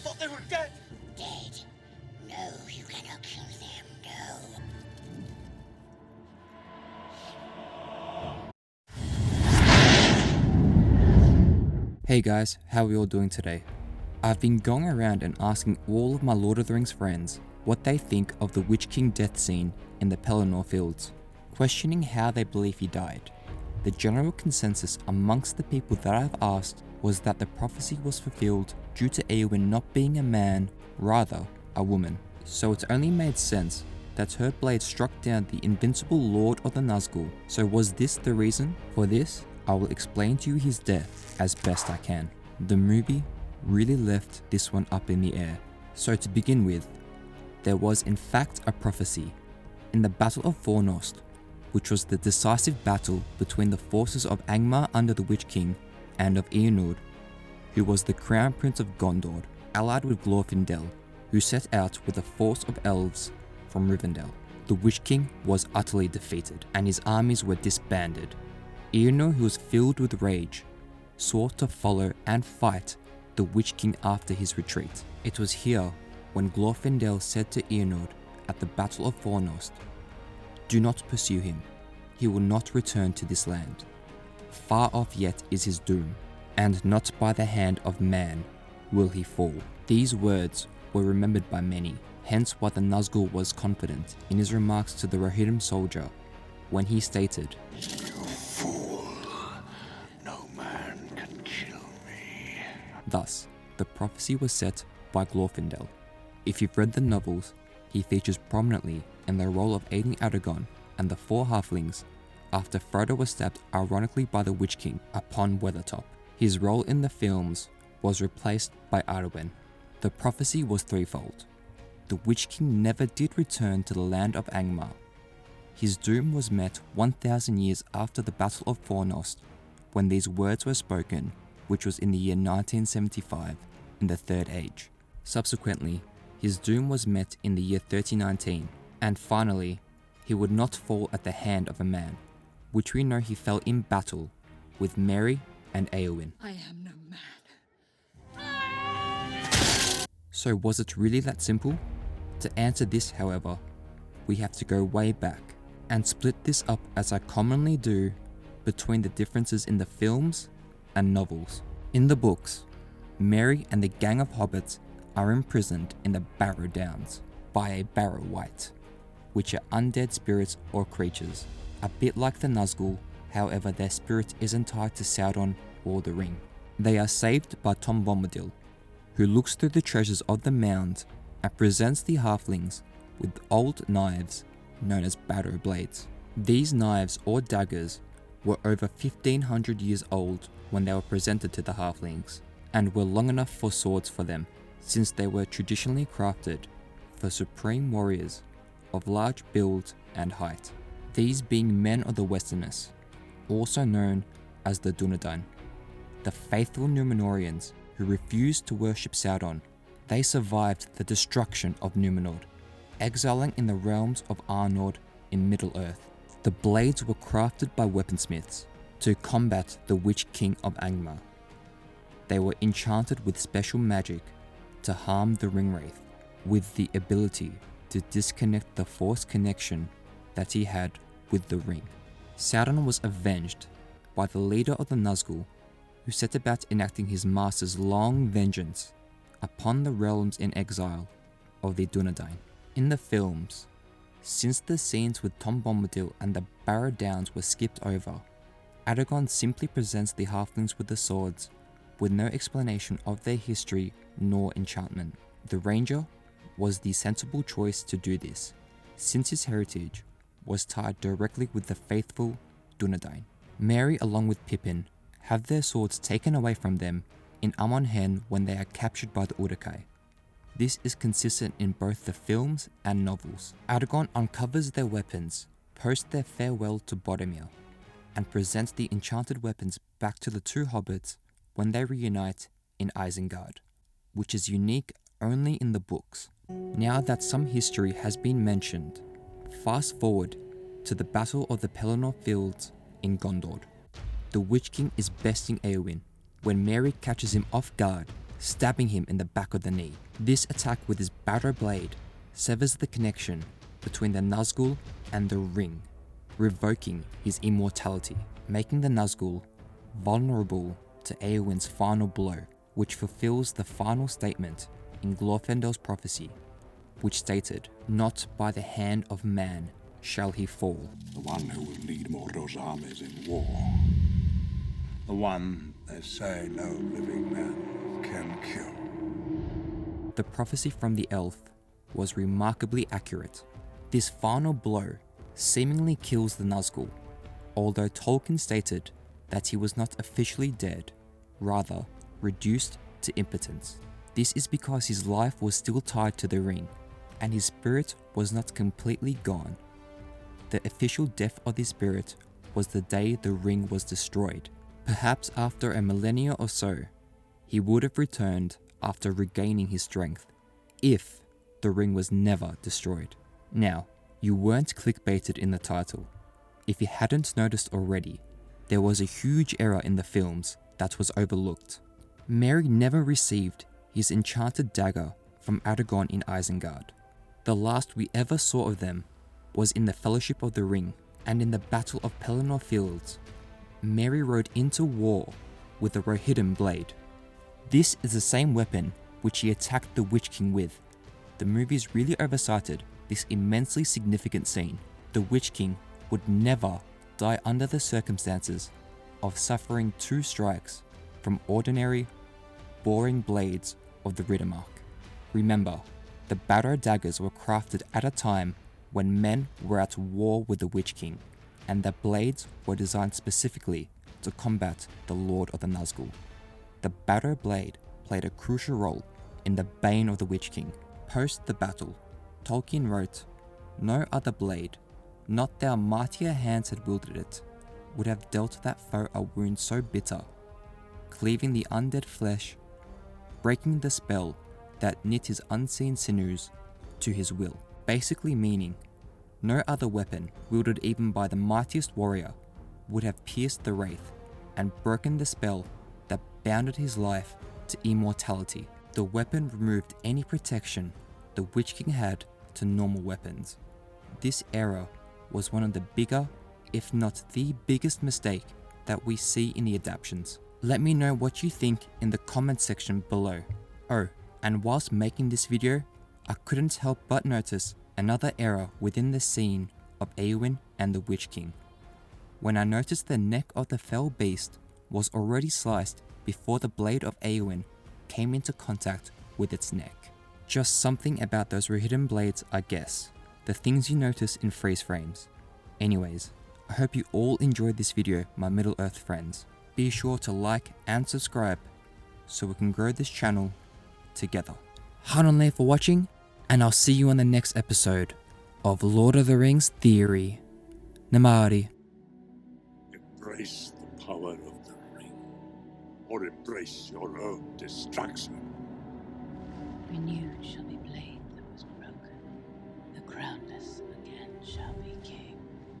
thought they were dead. Dead? No, you cannot kill them, no. Hey guys, how are we all doing today? I've been going around and asking all of my Lord of the Rings friends what they think of the Witch King death scene in the Pelennor Fields, questioning how they believe he died. The general consensus amongst the people that I've asked was that the prophecy was fulfilled due to Eowyn not being a man, rather a woman. So it only made sense that her blade struck down the invincible Lord of the Nazgul. So was this the reason? For this, I will explain to you his death as best I can. The movie really left this one up in the air. So to begin with, there was in fact a prophecy. In the Battle of Fornost, which was the decisive battle between the forces of Angmar under the Witch King and of Earnur, who was the Crown Prince of Gondor, allied with Glorfindel, who set out with a force of elves from Rivendell. The Witch King was utterly defeated, and his armies were disbanded. Earnur, who was filled with rage, sought to follow and fight the Witch King after his retreat. It was here when Glorfindel said to Earnur at the Battle of Fornost, "Do not pursue him, he will not return to this land. Far off yet is his doom, and not by the hand of man will he fall." These words were remembered by many, hence why the Nazgul was confident in his remarks to the Rohirrim soldier when he stated, "You fool, no man can kill me." Thus, the prophecy was set by Glorfindel. If you've read the novels, he features prominently in the role of aiding Aragorn and the four halflings after Frodo was stabbed ironically by the Witch King upon Weathertop. His role in the films was replaced by Arwen. The prophecy was threefold. The Witch King never did return to the land of Angmar. His doom was met 1,000 years after the Battle of Fornost, when these words were spoken, which was in the year 1975 in the Third Age. Subsequently, his doom was met in the year 3019, and finally, he would not fall at the hand of a man, which we know he fell in battle with Merry and Eowyn. I am no man. So was it really that simple? To answer this, however, we have to go way back and split this up as I commonly do between the differences in the films and novels. In the books, Merry and the gang of hobbits are imprisoned in the Barrow Downs by a Barrow wight, which are undead spirits or creatures. A bit like the Nazgul, however their spirit isn't tied to Sauron or the Ring. They are saved by Tom Bombadil, who looks through the treasures of the mound and presents the halflings with old knives known as Barrow blades. These knives or daggers were over 1,500 years old when they were presented to the halflings, and were long enough for swords for them, since they were traditionally crafted for supreme warriors of large build and height. These being men of the Westerness, also known as the Dunedain, the faithful Númenóreans who refused to worship Sauron. They survived the destruction of Númenor, exiling in the realms of Arnor in Middle-earth. The blades were crafted by weaponsmiths to combat the Witch King of Angmar. They were enchanted with special magic to harm the Ringwraith, with the ability to disconnect the force connection that he had with the ring. Sauron was avenged by the leader of the Nazgul, who set about enacting his master's long vengeance upon the realms in exile of the Dunedain. In the films, since the scenes with Tom Bombadil and the Barrow Downs were skipped over, Aragorn simply presents the halflings with the swords, with no explanation of their history nor enchantment. The Ranger was the sensible choice to do this, since his heritage was tied directly with the faithful Dunedain. Merry, along with Pippin, have their swords taken away from them in Amon Hen when they are captured by the Uruk-hai. This is consistent in both the films and novels. Aragorn uncovers their weapons, post their farewell to Boromir, and presents the enchanted weapons back to the two hobbits when they reunite in Isengard, which is unique only in the books. Now that some history has been mentioned, fast forward to the Battle of the Pelennor Fields in Gondor. The Witch King is besting Eowyn when Merry catches him off guard, stabbing him in the back of the knee. This attack with his Barrow blade severs the connection between the Nazgul and the ring, revoking his immortality, making the Nazgul vulnerable to Eowyn's final blow, which fulfills the final statement in Glorfindel's prophecy, which stated, "Not by the hand of man shall he fall." The one who will lead Mordor's armies in war. The one they say no living man can kill. The prophecy from the elf was remarkably accurate. This final blow seemingly kills the Nazgul, although Tolkien stated that he was not officially dead, rather reduced to impotence. This is because his life was still tied to the ring, and his spirit was not completely gone. The official death of his spirit was the day the ring was destroyed. Perhaps after a millennia or so, he would have returned after regaining his strength, if the ring was never destroyed. Now, you weren't clickbaited in the title. If you hadn't noticed already, there was a huge error in the films that was overlooked. Merry never received his enchanted dagger from Aragorn in Isengard. The last we ever saw of them was in the Fellowship of the Ring, and in the Battle of Pelennor Fields, Merry rode into war with the Rohirrim blade. This is the same weapon which he attacked the Witch King with. The movies really oversighted this immensely significant scene. The Witch King would never die under the circumstances of suffering 2 strikes from ordinary, boring blades of the Riddermark. Remember, the Barrow daggers were crafted at a time when men were at war with the Witch King, and the blades were designed specifically to combat the Lord of the Nazgul. The Barrow blade played a crucial role in the bane of the Witch King. Post the battle, Tolkien wrote, "No other blade, not their mightier hands had wielded it, would have dealt that foe a wound so bitter, cleaving the undead flesh, breaking the spell that knit his unseen sinews to his will." Basically meaning, no other weapon wielded even by the mightiest warrior would have pierced the wraith and broken the spell that bounded his life to immortality. The weapon removed any protection the Witch King had to normal weapons. This error was one of the bigger, if not the biggest mistake that we see in the adaptations. Let me know what you think in the comment section below. Oh, and whilst making this video, I couldn't help but notice another error within the scene of Eowyn and the Witch King. When I noticed the neck of the fell beast was already sliced before the blade of Eowyn came into contact with its neck. Just something about those Rohirrim blades, I guess. The things you notice in freeze frames. Anyways, I hope you all enjoyed this video, my Middle-earth friends. Be sure to like and subscribe so we can grow this channel together. Hanonle for watching, and I'll see you on the next episode of Lord of the Rings Theory. Namari. Embrace the power of the ring, or embrace your own destruction. Renewed shall be blades.